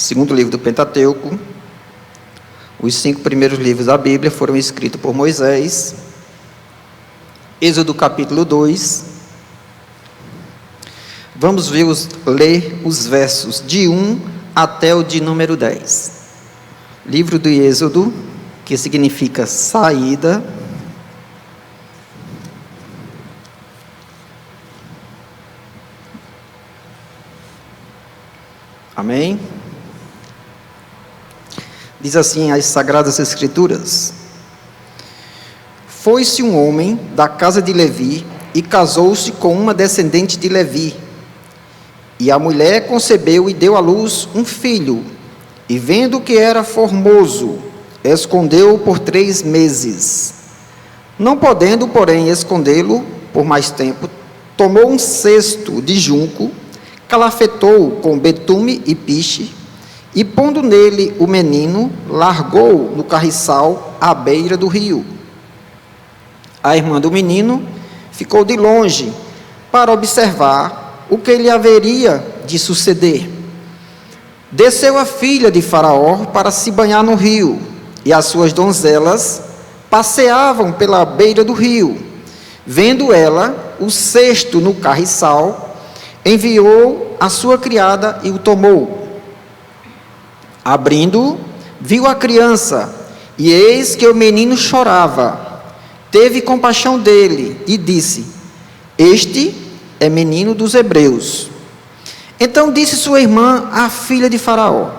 segundo livro do Pentateuco. Os 5 primeiros livros da Bíblia foram escritos por Moisés. Êxodo capítulo 2. Vamos ler os versos de 1 até o de número 10. Livro do Êxodo, que significa saída. Amém? Diz assim as Sagradas Escrituras: Foi-se um homem da casa de Levi e casou-se com uma descendente de Levi. E a mulher concebeu e deu à luz um filho, e vendo que era formoso, escondeu-o por 3 meses. Não podendo, porém, escondê-lo por mais tempo, tomou um cesto de junco, calafetou-o com betume e piche, e pondo nele o menino, largou-o no carriçal à beira do rio. A irmã do menino ficou de longe para observar o que lhe haveria de suceder. Desceu a filha de Faraó para se banhar no rio, e as suas donzelas passeavam pela beira do rio. Vendo ela o cesto no carriçal, enviou a sua criada e o tomou. Abrindo, viu a criança, e eis que o menino chorava. Teve compaixão dele e disse: Este é menino dos hebreus. Então disse sua irmã, a filha de Faraó: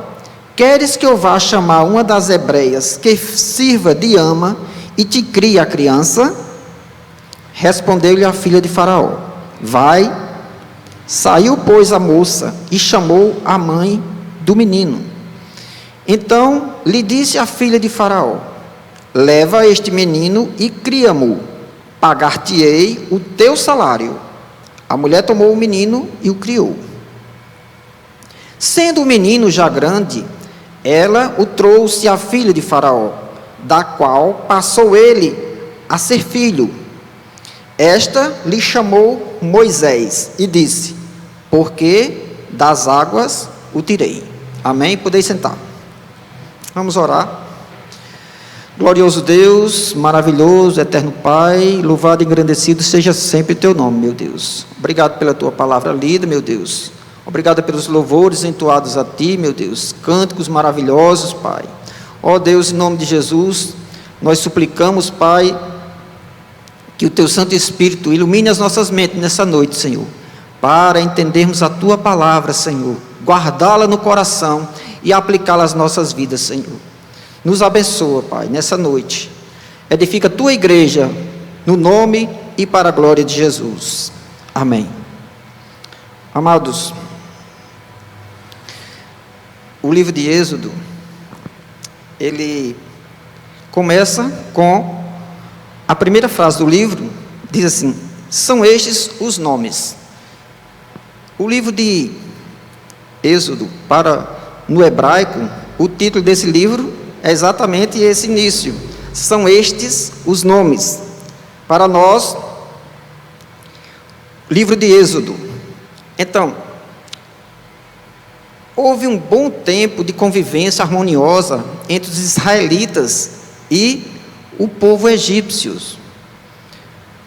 Queres que eu vá chamar uma das hebreias que sirva de ama e te crie a criança? Respondeu-lhe a filha de Faraó: Vai. Saiu, pois, a moça e chamou a mãe do menino. Então lhe disse a filha de Faraó: Leva este menino e cria-mo, pagar-te-ei o teu salário. A mulher tomou o menino e o criou. Sendo o menino já grande, ela o trouxe à filha de Faraó, da qual passou ele a ser filho. Esta lhe chamou Moisés e disse: Porque das águas o tirei. Amém? Podeis sentar. Vamos orar. Glorioso Deus, maravilhoso, eterno Pai, louvado e engrandecido seja sempre o teu nome, meu Deus. Obrigado pela tua palavra lida, meu Deus. Obrigado pelos louvores entoados a ti, meu Deus. Cânticos maravilhosos, Pai. Ó Deus, em nome de Jesus, nós suplicamos, Pai, que o teu Santo Espírito ilumine as nossas mentes nessa noite, Senhor, para entendermos a tua palavra, Senhor, guardá-la no coração e aplicá-la às nossas vidas, Senhor. Nos abençoa, Pai, nessa noite. Edifica a tua igreja, no nome e para a glória de Jesus. Amém. Amados, o livro de Êxodo, ele começa com a primeira frase do livro, diz assim: são estes os nomes. O livro de Êxodo, no hebraico, o título desse livro é exatamente esse início. São estes os nomes. Para nós, livro de Êxodo. Então, houve um bom tempo de convivência harmoniosa entre os israelitas e o povo egípcio.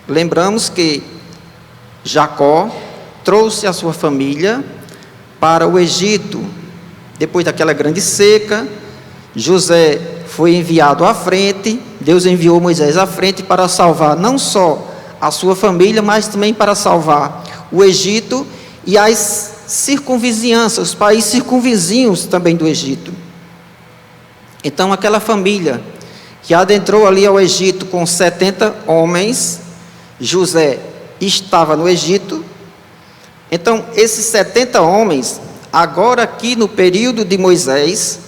Lembramos que Jacó trouxe a sua família para o Egito. Depois daquela grande seca, José foi enviado à frente. Deus enviou Moisés à frente para salvar não só a sua família, mas também para salvar o Egito e as circunvizinhanças, os países circunvizinhos também do Egito. Então aquela família que adentrou ali ao Egito com 70 homens, José estava no Egito. Então esses 70 homens, agora aqui no período de Moisés,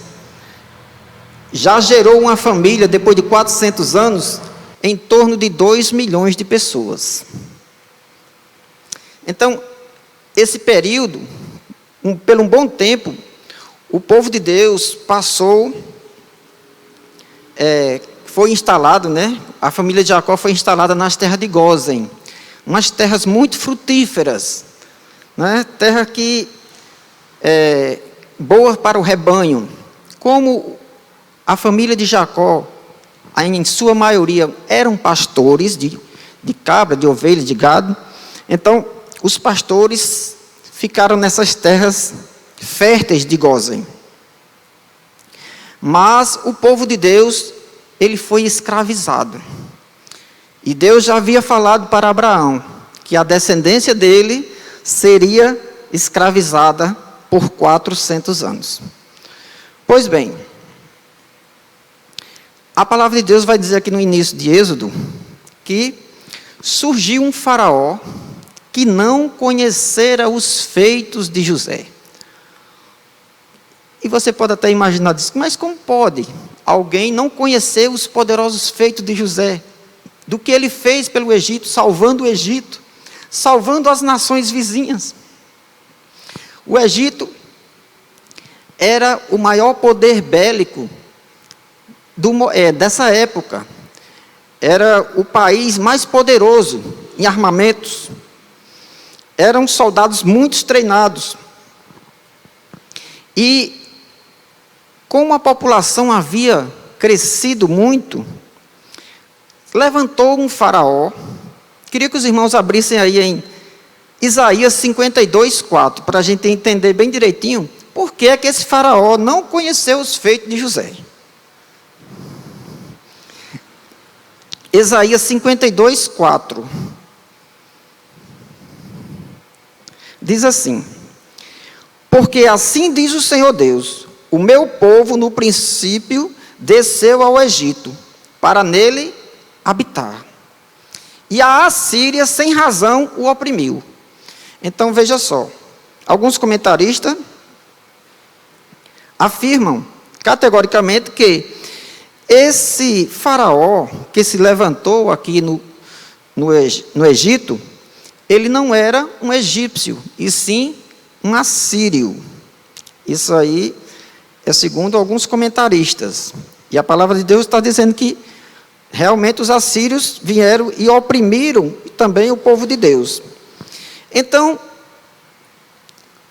já gerou uma família, depois de 400 anos, em torno de 2 milhões de pessoas. Então, esse período, por um bom tempo, o povo de Deus passou, foi instalado, a família de Jacó foi instalada nas terras de Gósen, umas terras muito frutíferas, terra que boa para o rebanho. Como a família de Jacó, em sua maioria, eram pastores de cabra, de ovelhas, de gado, então os pastores ficaram nessas terras férteis de Gósen. Mas o povo de Deus, ele foi escravizado. E Deus já havia falado para Abraão que a descendência dele seria escravizada por 400 anos. Pois bem, a palavra de Deus vai dizer aqui no início de Êxodo que surgiu um faraó que não conhecera os feitos de José. E você pode até imaginar disso, mas como pode alguém não conhecer os poderosos feitos de José? Do que ele fez pelo Egito, salvando o Egito, salvando as nações vizinhas. O Egito era o maior poder bélico dessa época. Era o país mais poderoso em armamentos. Eram soldados muito treinados. E como a população havia crescido muito, levantou um faraó. Queria que os irmãos abrissem aí em Isaías 52:4, para a gente entender bem direitinho por que é que esse faraó não conheceu os feitos de José. Isaías 52:4 diz assim: porque assim diz o Senhor Deus, o meu povo no princípio desceu ao Egito, para nele habitar. E a Assíria sem razão o oprimiu. Então veja só, alguns comentaristas afirmam categoricamente que esse faraó que se levantou aqui no Egito, ele não era um egípcio, e sim um assírio. Isso aí é segundo alguns comentaristas. E a palavra de Deus está dizendo que realmente os assírios vieram e oprimiram também o povo de Deus. Então,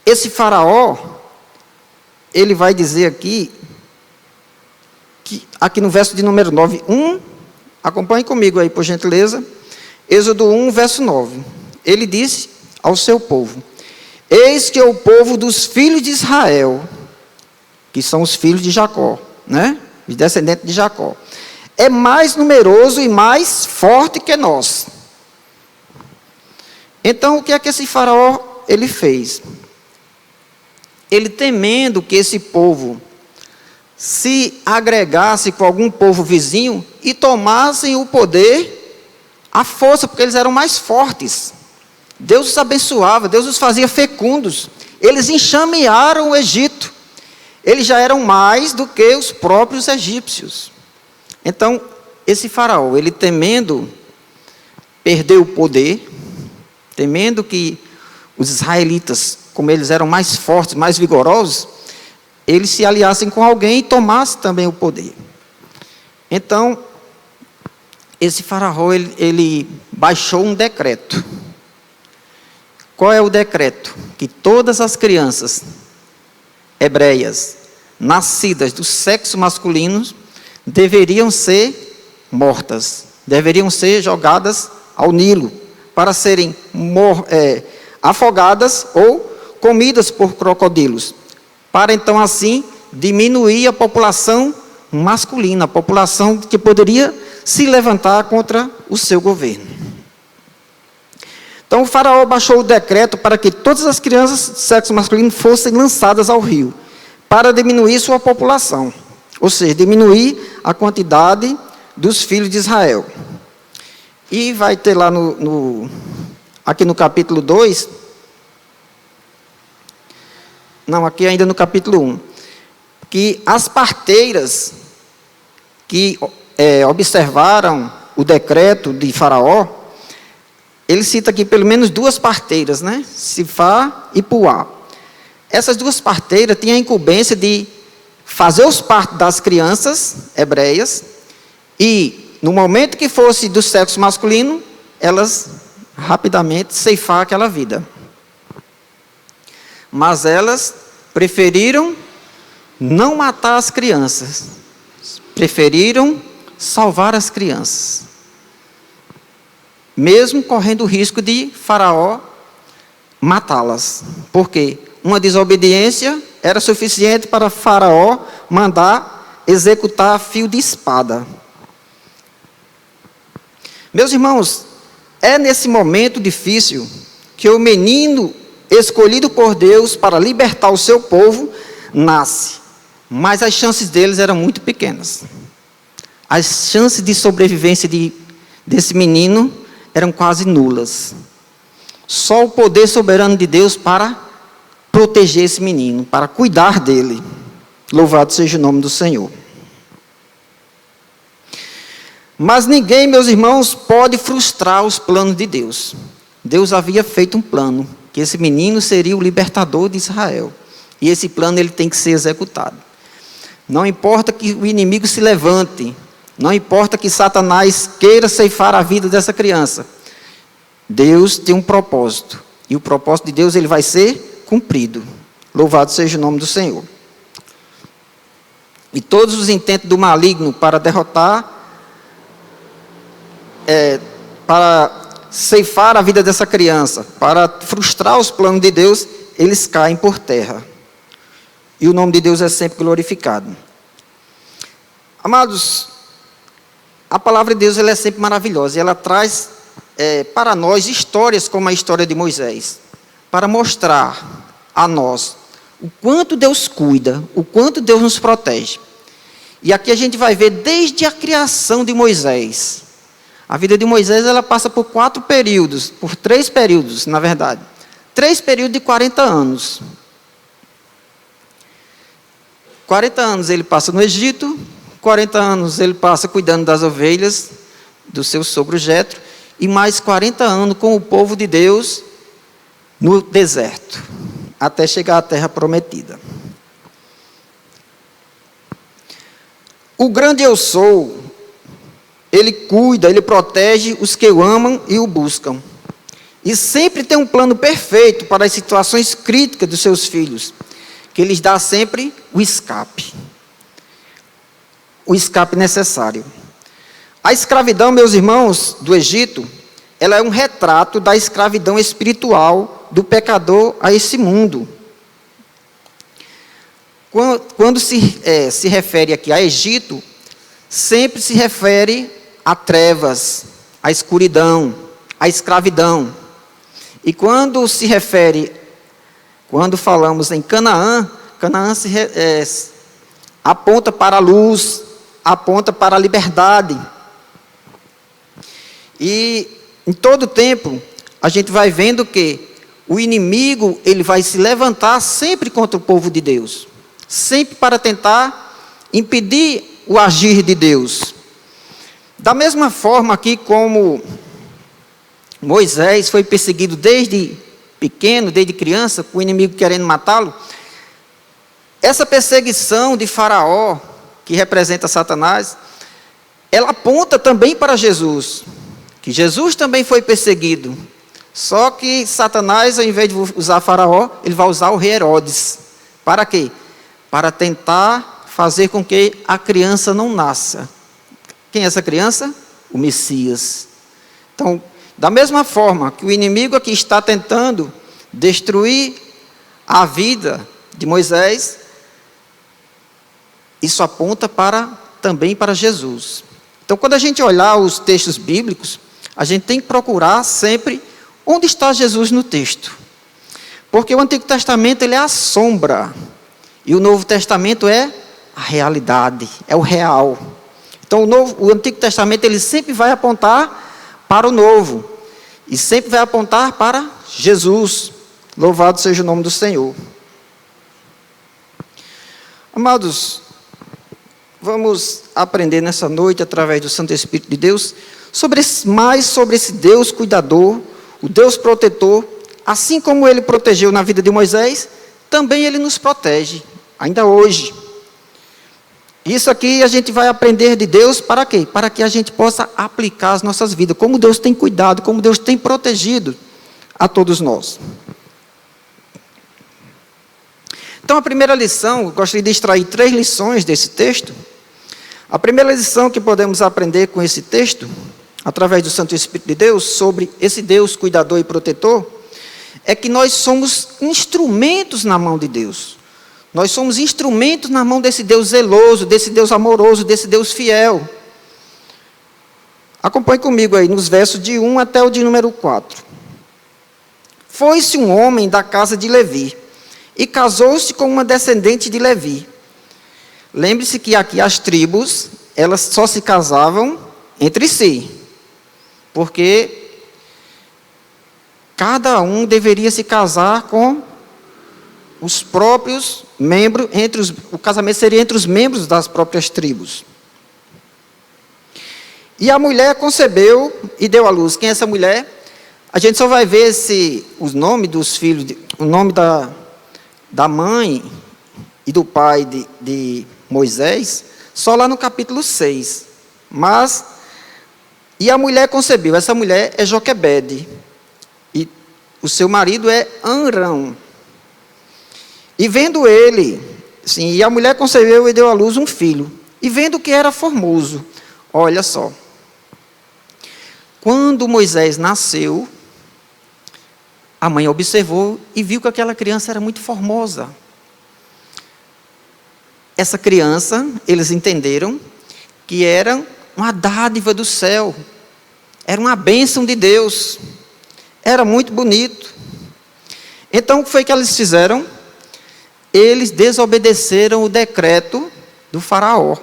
esse faraó, ele vai dizer aqui, que aqui no verso de número 9, acompanhe comigo aí, por gentileza, Êxodo 1, verso 9. Ele disse ao seu povo: eis que o povo dos filhos de Israel, que são os filhos de Jacó, né? Os descendentes de Jacó, é mais numeroso e mais forte que nós. Então, o que é que esse faraó ele fez? Ele, temendo que esse povo se agregasse com algum povo vizinho e tomassem o poder, a força, porque eles eram mais fortes. Deus os abençoava, Deus os fazia fecundos. Eles enxamearam o Egito. Eles já eram mais do que os próprios egípcios. Então, esse faraó, ele temendo perder o poder, temendo que os israelitas, como eles eram mais fortes, mais vigorosos, eles se aliassem com alguém e tomassem também o poder. Então, esse faraó, ele baixou um decreto. Qual é o decreto? Que todas as crianças hebreias, nascidas do sexo masculino, deveriam ser mortas, deveriam ser jogadas ao Nilo, para serem afogadas ou comidas por crocodilos, para então assim diminuir a população masculina, a população que poderia se levantar contra o seu governo. Então o faraó baixou o decreto para que todas as crianças de sexo masculino fossem lançadas ao rio, para diminuir sua população, ou seja, diminuir a quantidade dos filhos de Israel. E vai ter lá aqui no capítulo 2, não, aqui ainda no capítulo 1, que as parteiras que observaram o decreto de Faraó, ele cita aqui pelo menos duas parteiras, né? Sifá e Puá. Essas duas parteiras tinham a incumbência de fazer os partos das crianças hebreias e, no momento que fosse do sexo masculino, elas rapidamente ceifar aquela vida. Mas elas preferiram não matar as crianças, preferiram salvar as crianças, mesmo correndo o risco de Faraó matá-las. Por quê? Uma desobediência era suficiente para Faraó mandar executar a fio de espada. Meus irmãos, é nesse momento difícil que o menino escolhido por Deus para libertar o seu povo nasce. Mas as chances deles eram muito pequenas. As chances de sobrevivência desse menino eram quase nulas. Só o poder soberano de Deus para proteger esse menino, para cuidar dele. Louvado seja o nome do Senhor. Mas ninguém, meus irmãos, pode frustrar os planos de Deus. Deus havia feito um plano, que esse menino seria o libertador de Israel. E esse plano ele tem que ser executado. Não importa que o inimigo se levante, não importa que Satanás queira ceifar a vida dessa criança. Deus tem um propósito, e o propósito de Deus ele vai ser cumprido. Louvado seja o nome do Senhor. E todos os intentos do maligno para derrotar, para ceifar a vida dessa criança, para frustrar os planos de Deus, eles caem por terra. E o nome de Deus é sempre glorificado. Amados, a palavra de Deus ela é sempre maravilhosa. E ela traz para nós histórias como a história de Moisés. Para mostrar a nós o quanto Deus cuida, o quanto Deus nos protege. E aqui a gente vai ver desde a criação de Moisés. A vida de Moisés ela passa por 3 períodos, na verdade. 3 períodos de 40 anos. 40 anos ele passa no Egito, 40 anos ele passa cuidando das ovelhas do seu sogro Jetro, e mais 40 anos com o povo de Deus no deserto, até chegar à terra prometida. O grande eu sou, ele cuida, ele protege os que o amam e o buscam. E sempre tem um plano perfeito para as situações críticas dos seus filhos, que lhes dá sempre o escape necessário. A escravidão, meus irmãos, do Egito, ela é um retrato da escravidão espiritual do pecador a esse mundo. Quando se refere aqui a Egito, sempre se refere a trevas, a escuridão, a escravidão. E quando falamos em Canaã, Canaã aponta para a luz, aponta para a liberdade. E em todo tempo, a gente vai vendo que o inimigo ele vai se levantar sempre contra o povo de Deus. Sempre para tentar impedir o agir de Deus. Da mesma forma aqui como Moisés foi perseguido desde pequeno, desde criança, com o inimigo querendo matá-lo, essa perseguição de Faraó, que representa Satanás, ela aponta também para Jesus, que Jesus também foi perseguido, só que Satanás, ao invés de usar Faraó, ele vai usar o rei Herodes. Para quê? Para tentar fazer com que a criança não nasça. Quem é essa criança? O Messias. Então, da mesma forma que o inimigo aqui está tentando destruir a vida de Moisés, isso aponta também para Jesus. Então, quando a gente olhar os textos bíblicos, a gente tem que procurar sempre onde está Jesus no texto. Porque o Antigo Testamento ele é a sombra, e o Novo Testamento é a realidade, é o real. Então, o Antigo Testamento ele sempre vai apontar para o Novo, e sempre vai apontar para Jesus. Louvado seja o nome do Senhor. Amados, vamos aprender nessa noite, através do Santo Espírito de Deus, mais sobre esse Deus cuidador, o Deus protetor. Assim como ele protegeu na vida de Moisés, também ele nos protege, ainda hoje. Isso aqui a gente vai aprender de Deus para quê? Para que a gente possa aplicar as nossas vidas, como Deus tem cuidado, como Deus tem protegido a todos nós. Então, a primeira lição, eu gostaria de extrair 3 lições desse texto. A primeira lição que podemos aprender com esse texto, através do Santo Espírito de Deus, sobre esse Deus cuidador e protetor, é que nós somos instrumentos na mão de Deus. Nós somos instrumentos na mão desse Deus zeloso, desse Deus amoroso, desse Deus fiel. Acompanhe comigo aí nos versos de 1 até o de número 4. Foi-se um homem da casa de Levi, e casou-se com uma descendente de Levi. Lembre-se que aqui as tribos, elas só se casavam entre si, porque cada um deveria se casar com os próprios membros, o casamento seria entre os membros das próprias tribos. E a mulher concebeu e deu à luz. Quem é essa mulher? A gente só vai ver o nome dos filhos, o nome da mãe e do pai de Moisés, só lá no capítulo 6. E a mulher concebeu. Essa mulher é Joquebede. E o seu marido é Amrão. E vendo ele, sim, e a mulher concebeu e deu à luz um filho. E vendo que era formoso, olha só. Quando Moisés nasceu, a mãe observou e viu que aquela criança era muito formosa. Essa criança, eles entenderam que era uma dádiva do céu. Era uma bênção de Deus. Era muito bonito. Então, o que foi que eles fizeram? Eles desobedeceram o decreto do faraó.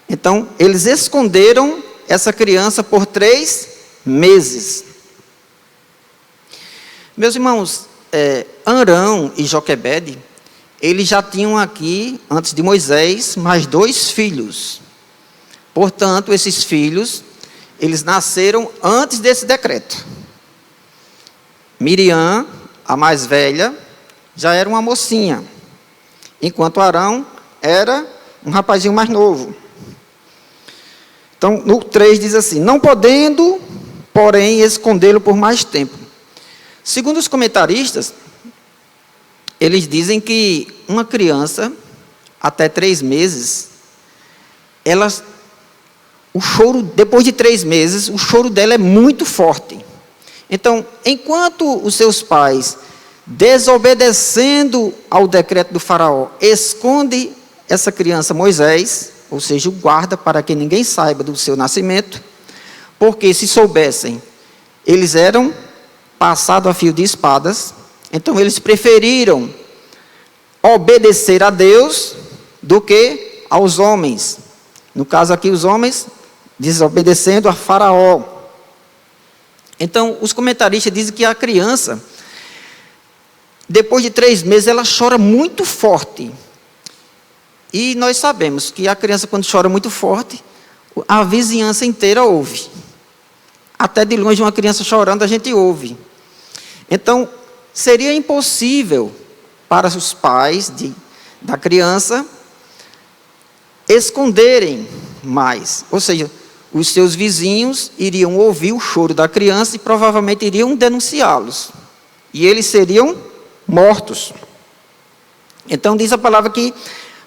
Então, eles esconderam essa criança por 3 meses. Meus irmãos, Amrão e Joquebede, eles já tinham aqui, antes de Moisés, mais 2 filhos. Portanto, esses filhos, eles nasceram antes desse decreto. Miriam, a mais velha, já era uma mocinha, enquanto Arão era um rapazinho mais novo. Então, no 3 diz assim: não podendo, porém, escondê-lo por mais tempo. Segundo os comentaristas, eles dizem que uma criança, até 3 meses, o choro, depois de 3 meses, o choro dela é muito forte. Então, enquanto os seus pais, desobedecendo ao decreto do faraó, esconde essa criança Moisés, ou seja, o guarda para que ninguém saiba do seu nascimento, porque se soubessem, eles eram passados a fio de espadas. Então eles preferiram obedecer a Deus do que aos homens. No caso aqui, os homens desobedecendo a Faraó. Então, os comentaristas dizem que a criança, depois de 3 meses, ela chora muito forte. E nós sabemos que a criança, quando chora muito forte, a vizinhança inteira ouve. Até de longe, uma criança chorando, a gente ouve. Então, seria impossível para os pais da criança esconderem mais. Ou seja, os seus vizinhos iriam ouvir o choro da criança e provavelmente iriam denunciá-los. E eles seriam mortos. Então, diz a palavra que,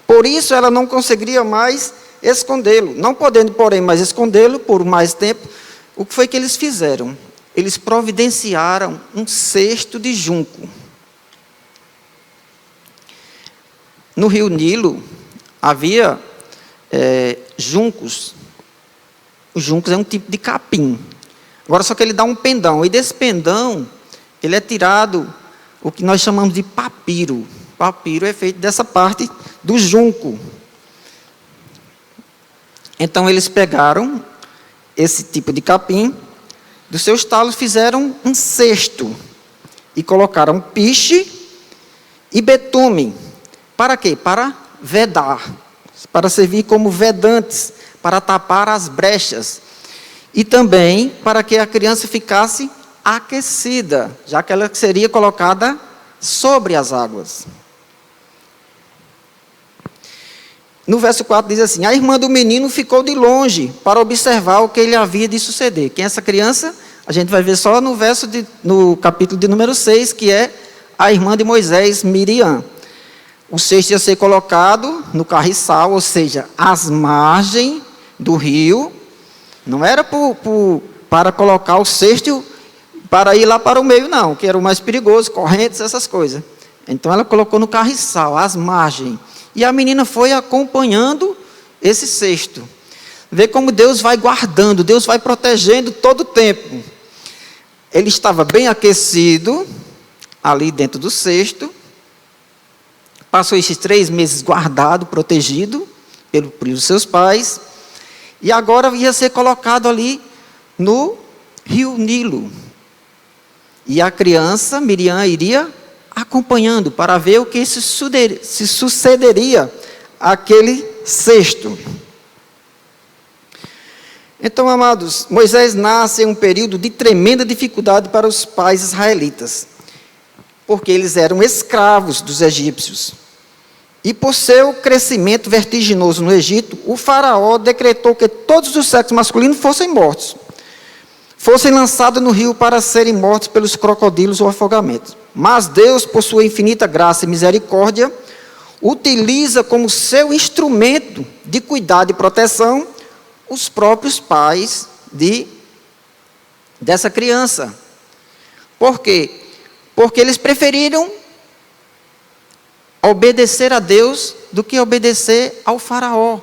por isso, ela não conseguiria mais escondê-lo. Não podendo, porém, mais escondê-lo por mais tempo, o que foi que eles fizeram? Eles providenciaram um cesto de junco. No rio Nilo, havia juncos. Os juncos é um tipo de capim. Agora, só que ele dá um pendão. E desse pendão, ele é tirado o que nós chamamos de papiro. Papiro é feito dessa parte do junco. Então, eles pegaram esse tipo de capim, dos seus talos fizeram um cesto e colocaram piche e betume. Para quê? Para vedar, para servir como vedantes, para tapar as brechas. E também para que a criança ficasse aquecida, já que ela seria colocada sobre as águas. No verso 4 diz assim: a irmã do menino ficou de longe para observar o que ele havia de suceder. Quem é essa criança? A gente vai ver só no capítulo de número 6, que é a irmã de Moisés, Miriam. o cesto ia ser colocado no carriçal, ou seja, às margens do rio. Não era para colocar o cesto para ir lá para o meio, não, que era o mais perigoso, correntes, essas coisas. Então ela colocou no carriçal, às margens. E a menina foi acompanhando esse cesto. Vê como Deus vai guardando, Deus vai protegendo todo o tempo. Ele estava bem aquecido, ali dentro do cesto. Passou esses 3 meses guardado, protegido pelos seus pais. E agora ia ser colocado ali no rio Nilo. E a criança, Miriam, iria acompanhando para ver o que se sucederia àquele cesto. Então, amados, Moisés nasce em um período de tremenda dificuldade para os pais israelitas, porque eles eram escravos dos egípcios. E por seu crescimento vertiginoso no Egito, o faraó decretou que todos os sexos masculinos fossem mortos, fossem lançados no rio para serem mortos pelos crocodilos ou afogamentos. Mas Deus, por sua infinita graça e misericórdia, utiliza como seu instrumento de cuidado e proteção os próprios pais dessa criança. Por quê? Porque eles preferiram obedecer a Deus do que obedecer ao faraó.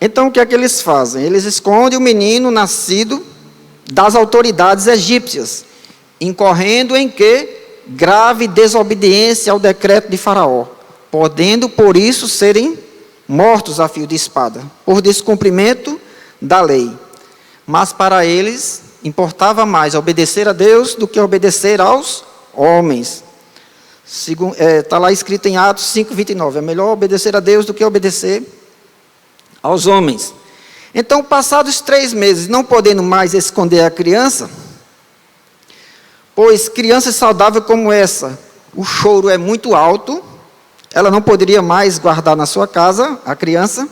Então o que é que eles fazem? Eles escondem o menino nascido das autoridades egípcias, incorrendo em quê? Grave desobediência ao decreto de faraó, podendo por isso serem mortos a fio de espada, por descumprimento da lei. Mas para eles importava mais obedecer a Deus do que obedecer aos homens. Está lá escrito em Atos 5:29, é melhor obedecer a Deus do que obedecer aos homens. Então, passados 3 meses, não podendo mais esconder a criança, pois criança saudável como essa, o choro é muito alto, ela não poderia mais guardar na sua casa, a criança.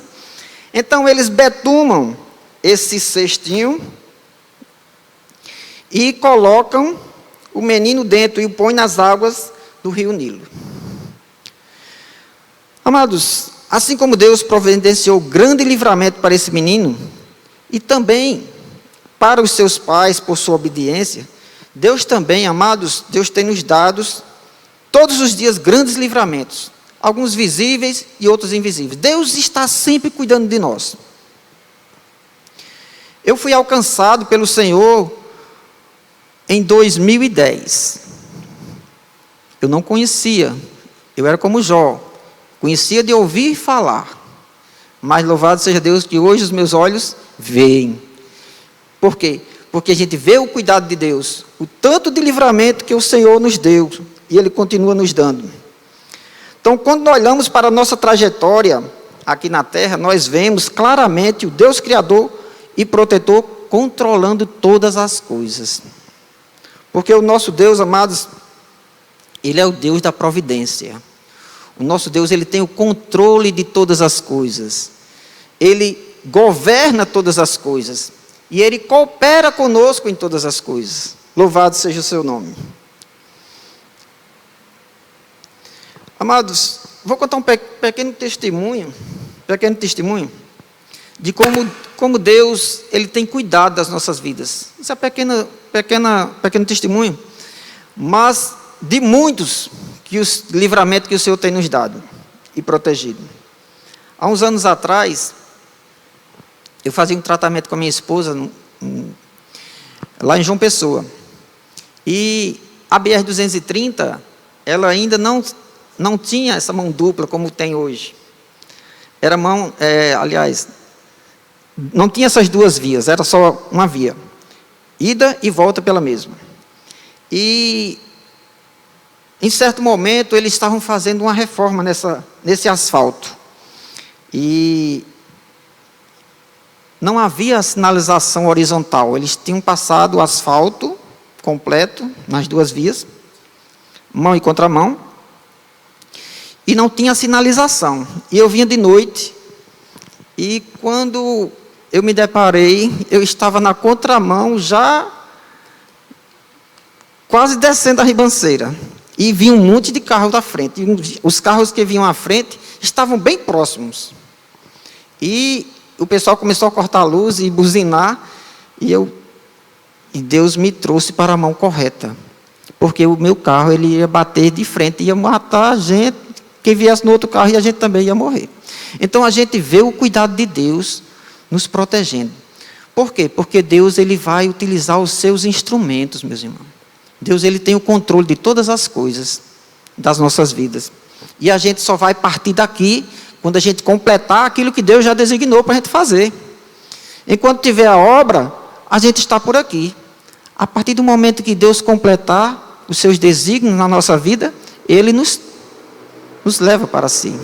Então, eles betumam esse cestinho e colocam o menino dentro e o põem nas águas do rio Nilo. Amados, assim como Deus providenciou grande livramento para esse menino, e também para os seus pais por sua obediência, Deus também, amados, Deus tem nos dado todos os dias grandes livramentos, alguns visíveis e outros invisíveis. Deus está sempre cuidando de nós. Eu fui alcançado pelo Senhor em 2010. Eu não conhecia, eu era como Jó, conhecia de ouvir falar, mas louvado seja Deus que hoje os meus olhos veem. Por quê? Porque a gente vê o cuidado de Deus, o tanto de livramento que o Senhor nos deu, e Ele continua nos dando. Então, quando nós olhamos para a nossa trajetória aqui na terra, nós vemos claramente o Deus Criador e Protetor controlando todas as coisas. Porque o nosso Deus, amados, Ele é o Deus da providência. O nosso Deus, Ele tem o controle de todas as coisas. Ele governa todas as coisas. E Ele coopera conosco em todas as coisas. Louvado seja o seu nome. Amados, vou contar um pequeno testemunho de como Deus, Ele tem cuidado das nossas vidas. Isso é pequeno testemunho, mas de muitos livramentos que o Senhor tem nos dado e protegido. Há uns anos atrás, eu fazia um tratamento com a minha esposa lá em João Pessoa. E a BR-230, ela ainda não tinha essa mão dupla como tem hoje. Era não tinha essas 2 vias, era só uma via. Ida e volta pela mesma. E em certo momento eles estavam fazendo uma reforma nesse asfalto. E não havia sinalização horizontal. Eles tinham passado o asfalto completo nas 2 vias, mão e contramão, e não tinha sinalização. E eu vinha de noite, e quando eu me deparei, eu estava na contramão, já quase descendo a ribanceira. E vinha um monte de carros da frente. E os carros que vinham à frente estavam bem próximos. E o pessoal começou a cortar a luz e buzinar. E Deus me trouxe para a mão correta. Porque o meu carro ele ia bater de frente, ia matar a gente. Quem viesse no outro carro e a gente também ia morrer. Então a gente vê o cuidado de Deus nos protegendo. Por quê? Porque Deus ele vai utilizar os seus instrumentos, meus irmãos. Deus ele tem o controle de todas as coisas das nossas vidas. E a gente só vai partir daqui quando a gente completar aquilo que Deus já designou para a gente fazer. Enquanto tiver a obra, a gente está por aqui. A partir do momento que Deus completar os seus desígnios na nossa vida, Ele nos leva para si.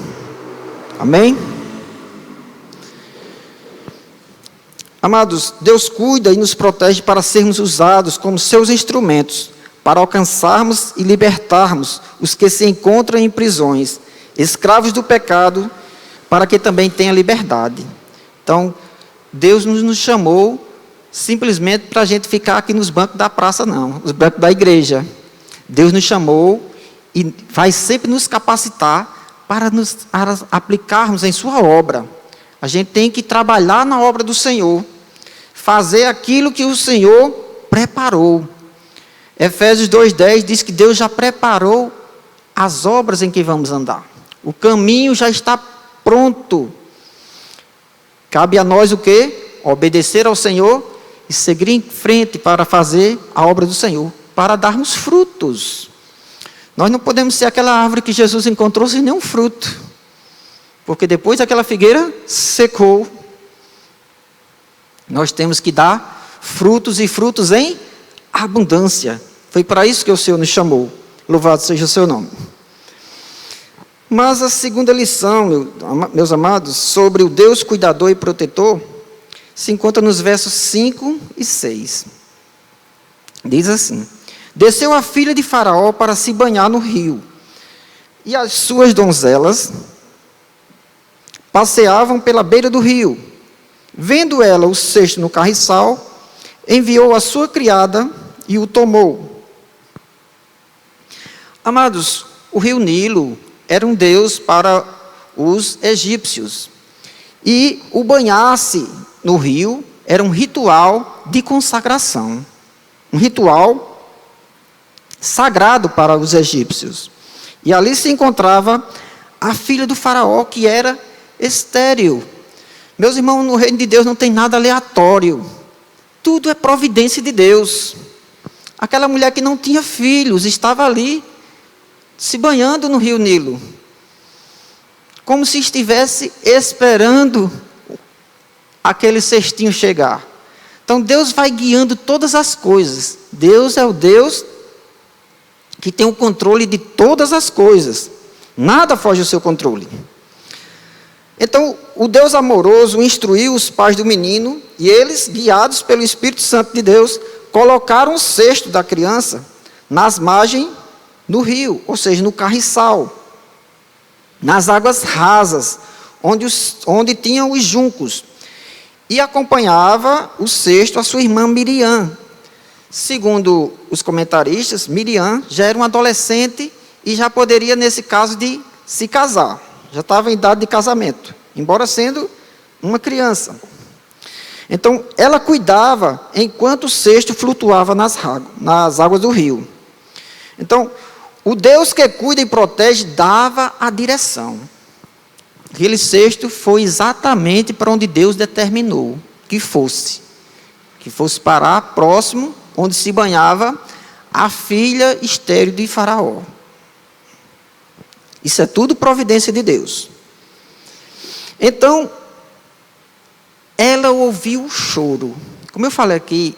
Amém? Amados, Deus cuida e nos protege para sermos usados como seus instrumentos, para alcançarmos e libertarmos os que se encontram em prisões, escravos do pecado, para que também tenham liberdade. Então, Deus nos chamou simplesmente para a gente ficar aqui nos bancos da praça, não, nos bancos da igreja. Deus nos chamou e vai sempre nos capacitar para nos aplicarmos em sua obra. A gente tem que trabalhar na obra do Senhor, fazer aquilo que o Senhor preparou. Efésios 2:10 diz que Deus já preparou as obras em que vamos andar. O caminho já está pronto. Cabe a nós o quê? Obedecer ao Senhor e seguir em frente para fazer a obra do Senhor, para darmos frutos. Nós não podemos ser aquela árvore que Jesus encontrou sem nenhum fruto, porque depois aquela figueira secou. Nós temos que dar frutos e frutos em abundância. Foi para isso que o Senhor nos chamou. Louvado seja o seu nome. Mas a segunda lição, meus amados, sobre o Deus cuidador e protetor, se encontra nos versos 5 e 6. Diz assim: desceu a filha de Faraó para se banhar no rio, e as suas donzelas passeavam pela beira do rio. Vendo ela o cesto no carriçal, enviou a sua criada e o tomou. Amados, o rio Nilo era um deus para os egípcios. E o banhar-se no rio era um ritual de consagração. Um ritual sagrado para os egípcios. E ali se encontrava a filha do faraó, que era estéril. Meus irmãos, no reino de Deus não tem nada aleatório. Tudo é providência de Deus. Aquela mulher que não tinha filhos, estava ali, se banhando no rio Nilo, como se estivesse esperando aquele cestinho chegar. Então Deus vai guiando todas as coisas. Deus é o Deus que tem o controle de todas as coisas. Nada foge do seu controle. Então, o Deus amoroso instruiu os pais do menino, e eles, guiados pelo Espírito Santo de Deus, colocaram o cesto da criança nas margens do rio, ou seja, no carriçal, nas águas rasas, onde tinham os juncos, e acompanhava o cesto a sua irmã Miriam. Segundo os comentaristas, Miriam já era uma adolescente e já poderia, nesse caso, de se casar. Já estava em idade de casamento, embora sendo uma criança. Então, ela cuidava enquanto o cesto flutuava nas águas do rio. Então, o Deus que cuida e protege dava a direção. Aquele cesto foi exatamente para onde Deus determinou que fosse parar próximo onde se banhava a filha estéril de Faraó. Isso é tudo providência de Deus. Então, ela ouviu o choro. Como eu falei aqui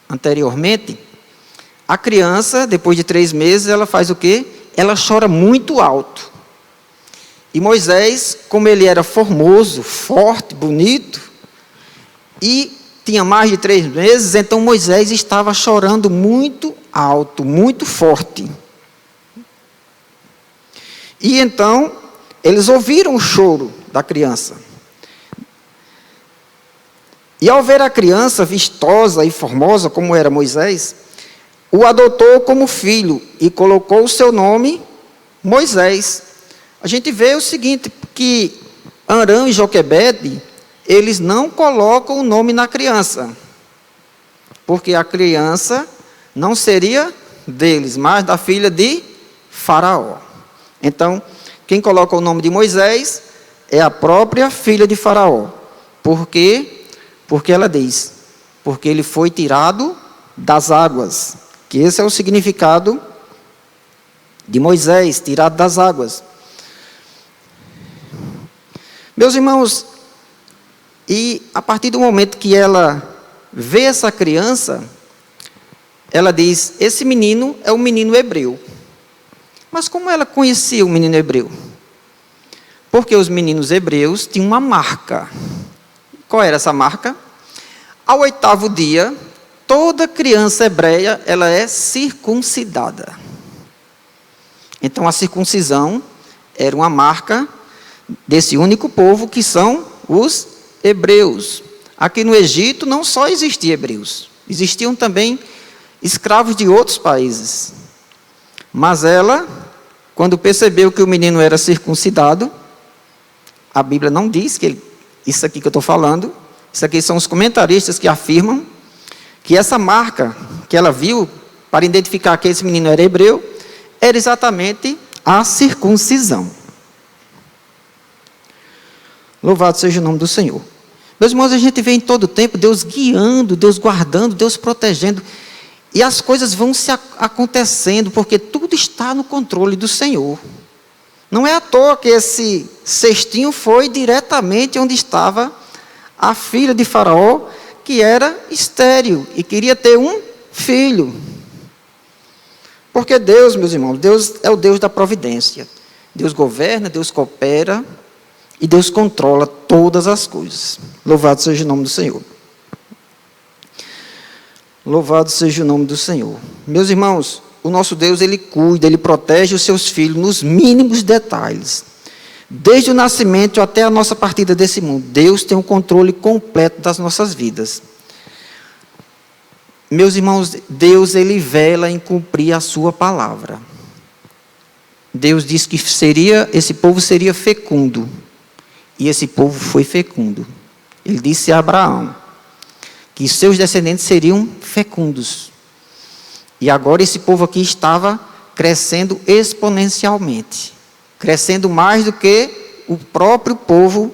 anteriormente, a criança, depois de 3 meses, ela faz o quê? Ela chora muito alto. E Moisés, como ele era formoso, forte, bonito, e tinha mais de 3 meses, então Moisés estava chorando muito alto, muito forte. E então, eles ouviram o choro da criança. E ao ver a criança vistosa e formosa, como era Moisés, o adotou como filho e colocou o seu nome Moisés. A gente vê o seguinte, que Arão e Joquebede, eles não colocam o nome na criança, porque a criança não seria deles, mas da filha de Faraó. Então, quem coloca o nome de Moisés é a própria filha de Faraó. Por quê? Porque ela diz, porque ele foi tirado das águas, que esse é o significado de Moisés, tirado das águas. Meus irmãos, e a partir do momento que ela vê essa criança, ela diz, esse menino é um menino hebreu. Mas como ela conhecia o menino hebreu? Porque os meninos hebreus tinham uma marca. Qual era essa marca? Ao 8º dia, toda criança hebreia, ela é circuncidada. Então a circuncisão era uma marca desse único povo que são os hebreus. Aqui no Egito não só existiam hebreus, existiam também escravos de outros países. Mas ela, quando percebeu que o menino era circuncidado, a Bíblia não diz que isso aqui que eu estou falando, isso aqui são os comentaristas que afirmam que essa marca que ela viu para identificar que esse menino era hebreu, era exatamente a circuncisão. Louvado seja o nome do Senhor. Meus irmãos, a gente vê em todo o tempo Deus guiando, Deus guardando, Deus protegendo. E as coisas vão se acontecendo, porque tudo está no controle do Senhor. Não é à toa que esse cestinho foi diretamente onde estava a filha de Faraó, que era estéril e queria ter um filho. Porque Deus, meus irmãos, Deus é o Deus da providência. Deus governa, Deus coopera e Deus controla todas as coisas. Louvado seja o nome do Senhor. Louvado seja o nome do Senhor. Meus irmãos, o nosso Deus, Ele cuida, Ele protege os seus filhos nos mínimos detalhes. Desde o nascimento até a nossa partida desse mundo, Deus tem o controle completo das nossas vidas. Meus irmãos, Deus, Ele vela em cumprir a sua palavra. Deus disse que esse povo seria fecundo. E esse povo foi fecundo. Ele disse a Abraão que seus descendentes seriam fecundos. E agora esse povo aqui estava crescendo exponencialmente. Crescendo mais do que o próprio povo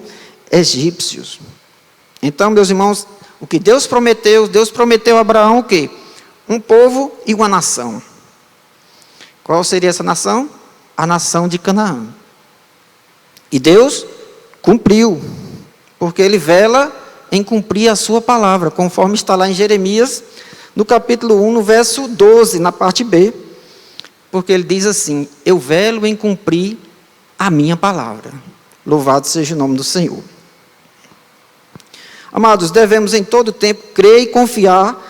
egípcio. Então, meus irmãos, o que Deus prometeu a Abraão o quê? Um povo e uma nação. Qual seria essa nação? A nação de Canaã. E Deus cumpriu, porque Ele vela em cumprir a sua palavra, conforme está lá em Jeremias, no capítulo 1, no verso 12, na parte B, porque ele diz assim, eu velo em cumprir a minha palavra. Louvado seja o nome do Senhor. Amados, devemos em todo tempo crer e confiar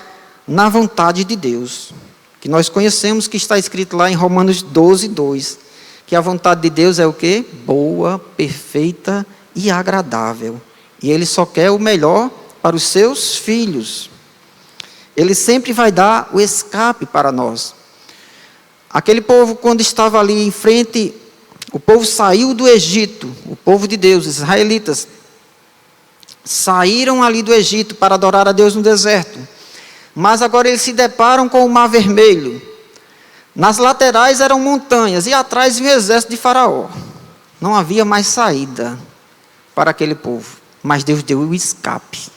na vontade de Deus, que nós conhecemos que está escrito lá em Romanos 12, 2, que a vontade de Deus é o quê? Boa, perfeita e agradável. E Ele só quer o melhor para os seus filhos. Ele sempre vai dar o escape para nós. Aquele povo, quando estava ali em frente, o povo saiu do Egito, o povo de Deus, os israelitas, saíram ali do Egito para adorar a Deus no deserto. Mas agora eles se deparam com o Mar Vermelho. Nas laterais eram montanhas e atrás vinha o exército de Faraó. Não havia mais saída para aquele povo, mas Deus deu o escape.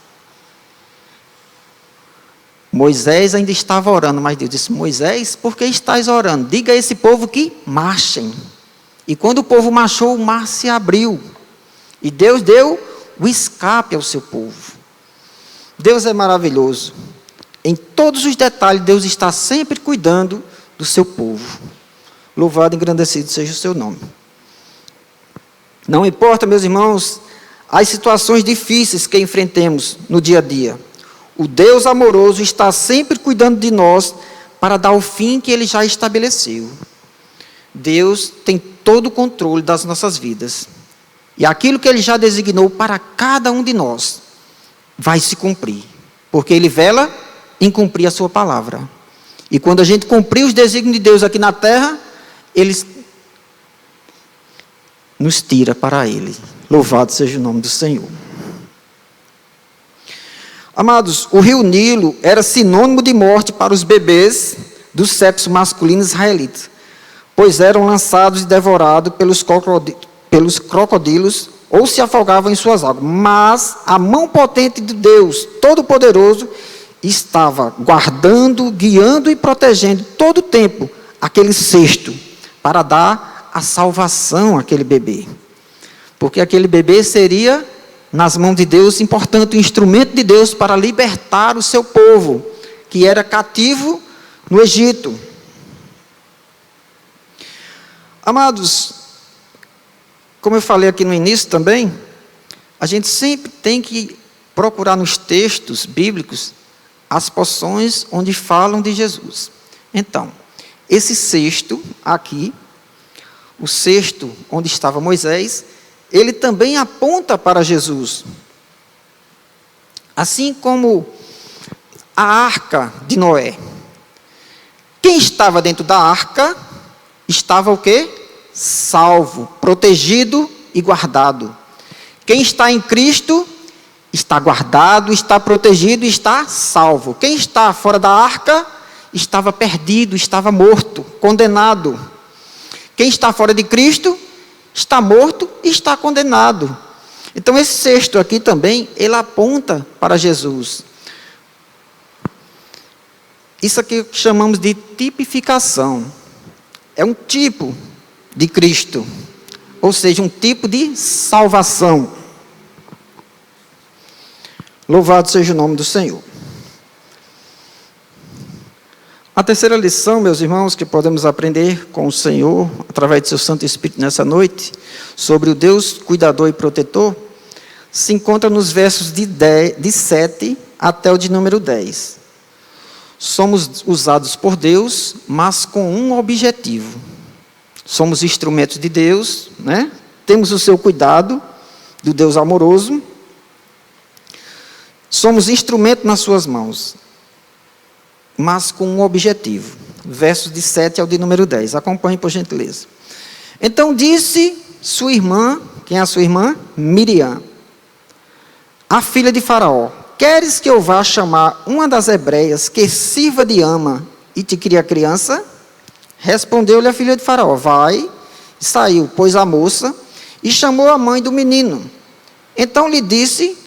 Moisés ainda estava orando, mas Deus disse, Moisés, por que estás orando? Diga a esse povo que marchem. E quando o povo marchou, o mar se abriu. E Deus deu o escape ao seu povo. Deus é maravilhoso. Em todos os detalhes, Deus está sempre cuidando do seu povo. Louvado e engrandecido seja o seu nome. Não importa, meus irmãos, as situações difíceis que enfrentemos no dia a dia. O Deus amoroso está sempre cuidando de nós para dar o fim que Ele já estabeleceu. Deus tem todo o controle das nossas vidas. E aquilo que Ele já designou para cada um de nós vai se cumprir. Porque Ele vela em cumprir a sua palavra. E quando a gente cumprir os desígnios de Deus aqui na terra, Ele nos tira para Ele. Louvado seja o nome do Senhor. Amados, o rio Nilo era sinônimo de morte para os bebês do sexo masculino israelita, pois eram lançados e devorados pelos crocodilos ou se afogavam em suas águas. Mas a mão potente de Deus Todo-Poderoso estava guardando, guiando e protegendo todo o tempo aquele cesto para dar a salvação àquele bebê. Porque aquele bebê seria, nas mãos de Deus, importante, um instrumento de Deus para libertar o seu povo, que era cativo no Egito. Amados, como eu falei aqui no início também, a gente sempre tem que procurar nos textos bíblicos as porções onde falam de Jesus. Então, esse cesto aqui, o cesto onde estava Moisés, ele também aponta para Jesus. Assim como a arca de Noé. Quem estava dentro da arca estava o quê? Salvo, protegido e guardado. Quem está em Cristo está guardado, está protegido e está salvo. Quem está fora da arca estava perdido, estava morto, condenado. Quem está fora de Cristo está morto e está condenado. Então esse cesto aqui também, ele aponta para Jesus. Isso aqui chamamos de tipificação. É um tipo de Cristo, ou seja, um tipo de salvação. Louvado seja o nome do Senhor. A terceira lição, meus irmãos, que podemos aprender com o Senhor, através do seu Santo Espírito nessa noite, sobre o Deus cuidador e protetor, se encontra nos versos de 7 até o de número 10. Somos usados por Deus, mas com um objetivo. Somos instrumentos de Deus, né? Temos o seu cuidado, do Deus amoroso. Somos instrumento nas suas mãos, mas com um objetivo. Versos de 7 ao de número 10. Acompanhe, por gentileza. Então disse sua irmã, quem é a sua irmã? Miriam, a filha de Faraó: queres que eu vá chamar uma das hebreias que sirva de ama e te crie a criança? Respondeu-lhe a filha de Faraó: vai. Saiu, pois, a moça e chamou a mãe do menino. Então lhe disse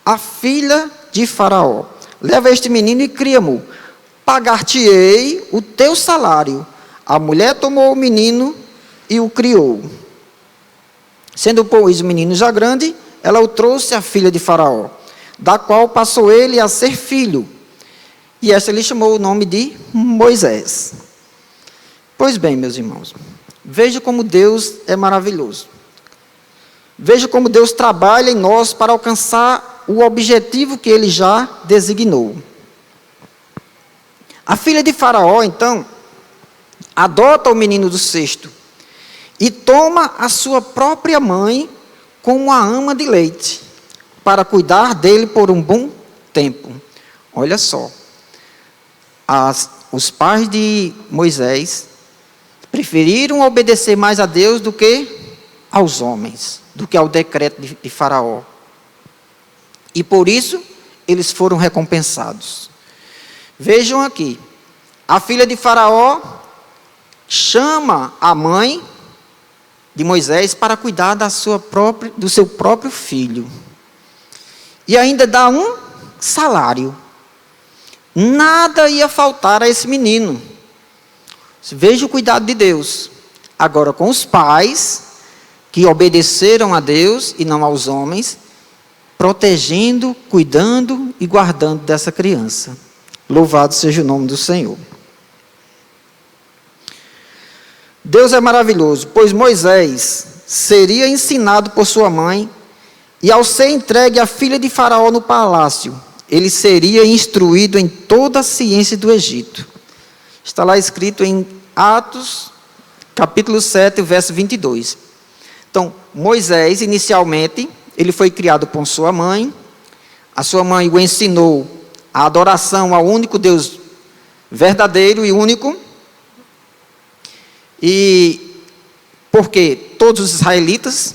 a filha de Faraó: leva este menino e cria-mo, pagar-te-ei o teu salário. A mulher tomou o menino e o criou. Sendo, pois, o menino já grande, ela o trouxe à filha de Faraó, da qual passou ele a ser filho. E esta lhe chamou o nome de Moisés. Pois bem, meus irmãos, veja como Deus é maravilhoso. Veja como Deus trabalha em nós para alcançar o objetivo que Ele já designou. A filha de Faraó, então, adota o menino do cesto e toma a sua própria mãe como a ama de leite, para cuidar dele por um bom tempo. Olha só, os pais de Moisés preferiram obedecer mais a Deus do que aos homens, do que ao decreto de Faraó. E por isso, eles foram recompensados. Vejam aqui, a filha de Faraó chama a mãe de Moisés para cuidar do seu próprio filho. E ainda dá um salário. Nada ia faltar a esse menino. Veja o cuidado de Deus. Agora, com os pais que obedeceram a Deus e não aos homens, protegendo, cuidando e guardando dessa criança. Louvado seja o nome do Senhor. Deus é maravilhoso, pois Moisés seria ensinado por sua mãe, e ao ser entregue à filha de Faraó no palácio, ele seria instruído em toda a ciência do Egito. Está lá escrito em Atos, capítulo 7, verso 22. Então, Moisés, inicialmente, ele foi criado por sua mãe. A sua mãe o ensinou a adoração ao único Deus verdadeiro e único. E porque todos os israelitas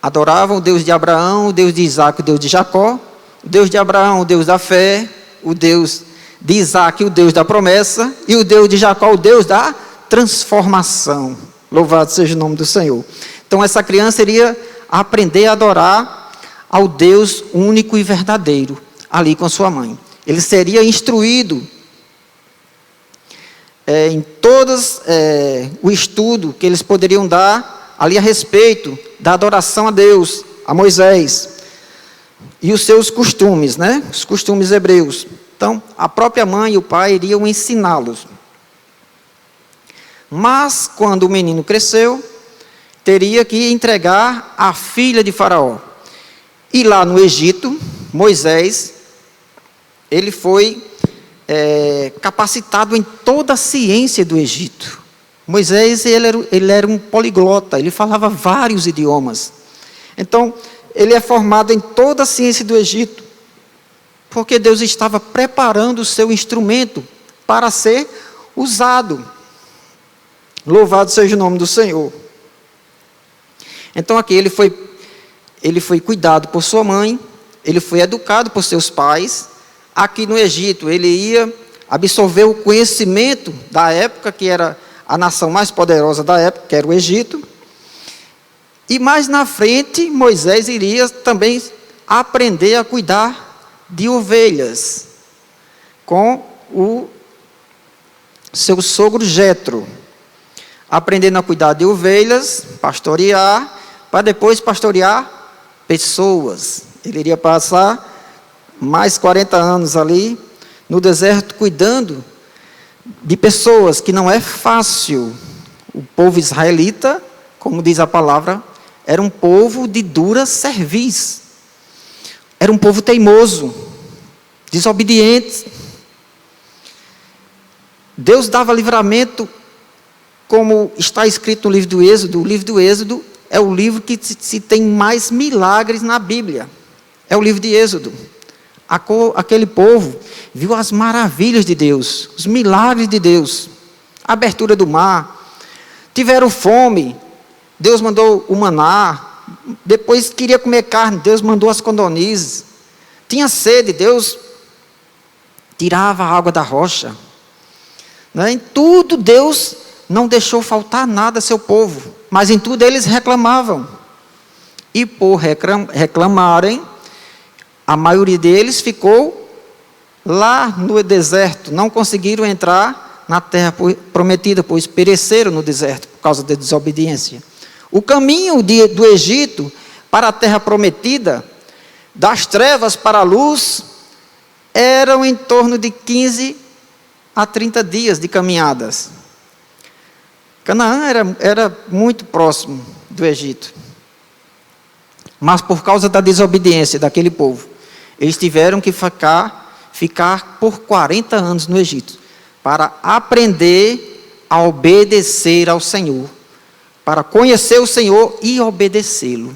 adoravam o Deus de Abraão, o Deus de Isaac, o Deus de Jacó, o Deus de Abraão, o Deus da fé, o Deus de Isaac, o Deus da promessa, e o Deus de Jacó, o Deus da transformação. Louvado seja o nome do Senhor. Então essa criança iria aprender a adorar ao Deus único e verdadeiro, ali com sua mãe. Ele seria instruído em todos o estudo que eles poderiam dar ali a respeito da adoração a Deus, a Moisés, e os seus costumes, né? Os costumes hebreus. Então, a própria mãe e o pai iriam ensiná-los. Mas, quando o menino cresceu, teria que entregar a filha de Faraó. E lá no Egito, Moisés, ele foi capacitado em toda a ciência do Egito. Moisés, ele era um poliglota, ele falava vários idiomas. Então, ele é formado em toda a ciência do Egito, porque Deus estava preparando o seu instrumento para ser usado. Louvado seja o nome do Senhor. Então aqui ele foi cuidado por sua mãe, ele foi educado por seus pais. Aqui no Egito ele ia absorver o conhecimento da época, que era a nação mais poderosa da época, que era o Egito. E mais na frente, Moisés iria também aprender a cuidar de ovelhas com o seu sogro Jetro, aprendendo a cuidar de ovelhas, pastorear, para depois pastorear pessoas. Ele iria passar mais 40 anos ali no deserto cuidando de pessoas, que não é fácil. O povo israelita, como diz a palavra, era um povo de dura cerviz. Era um povo teimoso, desobediente. Deus dava livramento, como está escrito no livro do Êxodo. O livro do Êxodo é o livro que se tem mais milagres na Bíblia. É o livro de Êxodo. Aquele povo viu as maravilhas de Deus, os milagres de Deus, a abertura do mar. Tiveram fome, Deus mandou o maná. Depois queria comer carne, Deus mandou as codornizes. Tinha sede, Deus tirava a água da rocha. Em tudo Deus não deixou faltar nada a seu povo, mas em tudo eles reclamavam. E por reclamarem, a maioria deles ficou lá no deserto. Não conseguiram entrar na terra prometida, pois pereceram no deserto por causa da desobediência. O caminho do Egito para a terra prometida, das trevas para a luz, eram em torno de 15 a 30 dias de caminhadas. Canaã era muito próximo do Egito. Mas por causa da desobediência daquele povo, eles tiveram que ficar por 40 anos no Egito, para aprender a obedecer ao Senhor, para conhecer o Senhor e obedecê-lo.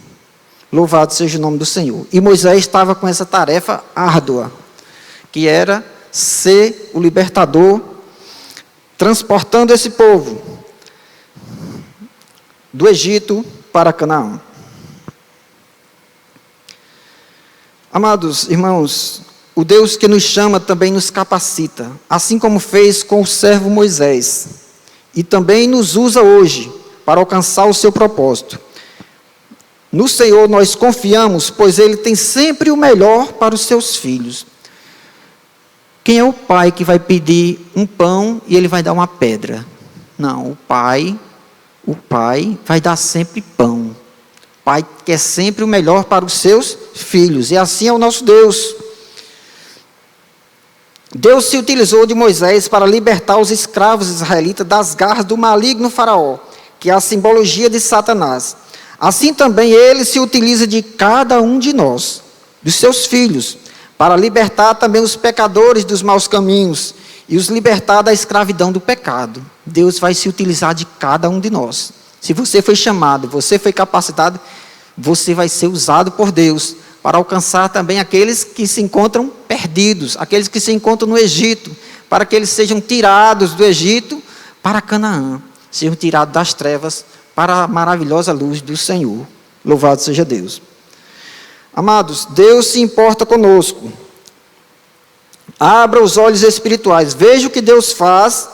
Louvado seja o nome do Senhor. E Moisés estava com essa tarefa árdua, que era ser o libertador, transportando esse povo do Egito para Canaã. Amados irmãos, o Deus que nos chama também nos capacita, assim como fez com o servo Moisés, e também nos usa hoje para alcançar o seu propósito. No Senhor nós confiamos, pois Ele tem sempre o melhor para os seus filhos. Quem é o pai que vai pedir um pão e ele vai dar uma pedra? Não, o pai vai dar sempre pão. O pai quer sempre o melhor para os seus filhos, e assim é o nosso Deus. Deus se utilizou de Moisés para libertar os escravos israelitas das garras do maligno Faraó, que é a simbologia de Satanás. Assim também Ele se utiliza de cada um de nós, dos seus filhos, para libertar também os pecadores dos maus caminhos e os libertar da escravidão do pecado. Deus vai se utilizar de cada um de nós. Se você foi chamado, você foi capacitado, você vai ser usado por Deus para alcançar também aqueles que se encontram perdidos, aqueles que se encontram no Egito, para que eles sejam tirados do Egito para Canaã, sejam tirados das trevas para a maravilhosa luz do Senhor. Louvado seja Deus. Amados, Deus se importa conosco. Abra os olhos espirituais, veja o que Deus faz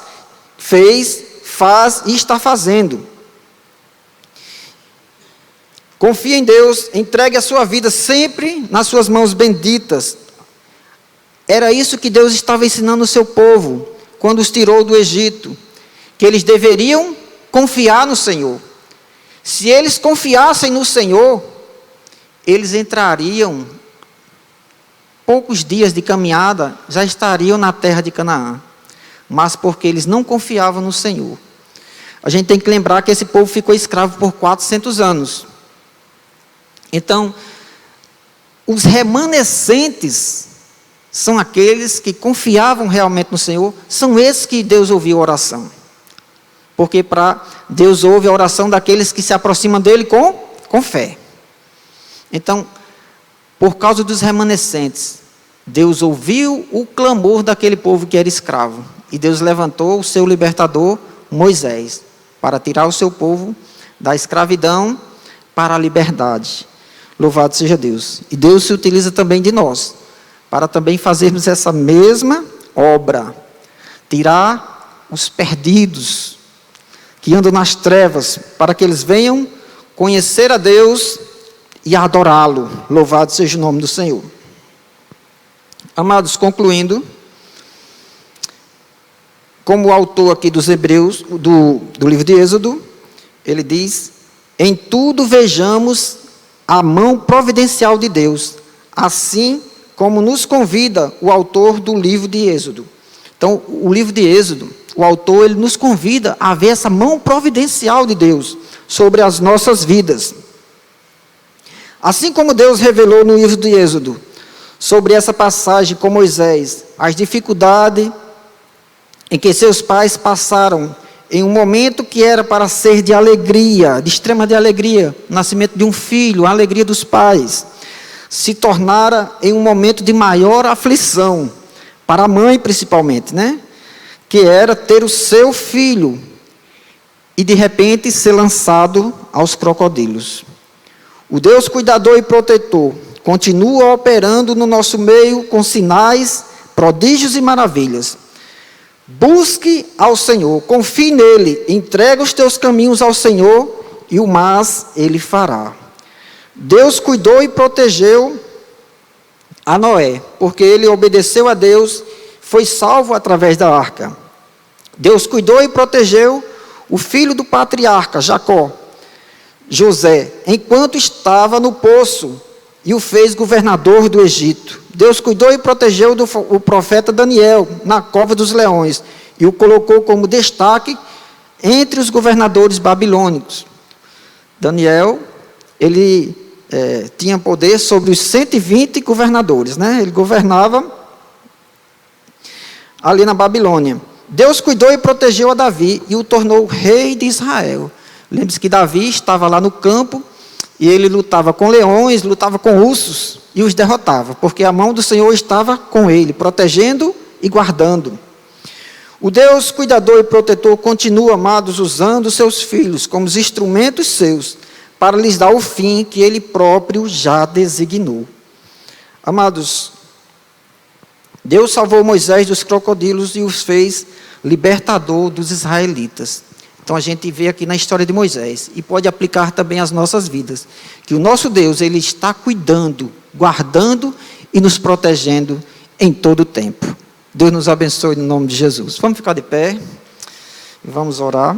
e está fazendo. Confie em Deus, entregue a sua vida sempre nas suas mãos benditas. Era isso que Deus estava ensinando o seu povo, quando os tirou do Egito, que eles deveriam confiar no Senhor. Se eles confiassem no Senhor, eles entrariam, poucos dias de caminhada, já estariam na terra de Canaã. Mas porque eles não confiavam no Senhor. A gente tem que lembrar que esse povo ficou escravo por 400 anos. Então, os remanescentes são aqueles que confiavam realmente no Senhor, são esses que Deus ouviu a oração. Porque Deus ouve a oração daqueles que se aproximam dele com fé. Então, por causa dos remanescentes, Deus ouviu o clamor daquele povo que era escravo. E Deus levantou o seu libertador, Moisés, para tirar o seu povo da escravidão para a liberdade. Louvado seja Deus. E Deus se utiliza também de nós, para também fazermos essa mesma obra. Tirar os perdidos, que andam nas trevas, para que eles venham conhecer a Deus e adorá-lo. Louvado seja o nome do Senhor. Amados, concluindo, como o autor aqui dos Hebreus, do livro de Êxodo, ele diz: em tudo vejamos a mão providencial de Deus, assim como nos convida o autor do livro de Êxodo. Então, o livro de Êxodo, o autor, ele nos convida a ver essa mão providencial de Deus sobre as nossas vidas. Assim como Deus revelou no livro de Êxodo, sobre essa passagem com Moisés, as dificuldades em que seus pais passaram, em um momento que era para ser de alegria, de extrema de alegria, o nascimento de um filho, a alegria dos pais, se tornara em um momento de maior aflição, para a mãe principalmente, né? Que era ter o seu filho, e de repente ser lançado aos crocodilos. O Deus cuidador e protetor continua operando no nosso meio com sinais, prodígios e maravilhas. Busque ao Senhor, confie nele, entrega os teus caminhos ao Senhor e o mais ele fará. Deus cuidou e protegeu a Noé, porque ele obedeceu a Deus, foi salvo através da arca. Deus cuidou e protegeu o filho do patriarca, Jacó, José, enquanto estava no poço, e o fez governador do Egito. Deus cuidou e protegeu o profeta Daniel na cova dos leões e o colocou como destaque entre os governadores babilônicos. Daniel, ele tinha poder sobre os 120 governadores, né? Ele governava ali na Babilônia. Deus cuidou e protegeu a Davi e o tornou rei de Israel. Lembre-se que Davi estava lá no campo e ele lutava com leões, lutava com ursos e os derrotava, porque a mão do Senhor estava com ele, protegendo e guardando. O Deus cuidador e protetor continua, amados, usando seus filhos como os instrumentos seus, para lhes dar o fim que ele próprio já designou. Amados, Deus salvou Moisés dos crocodilos e os fez libertador dos israelitas. Então a gente vê aqui na história de Moisés, e pode aplicar também às nossas vidas, que o nosso Deus, ele está cuidando, guardando e nos protegendo em todo o tempo. Deus nos abençoe no nome de Jesus. Vamos ficar de pé e vamos orar.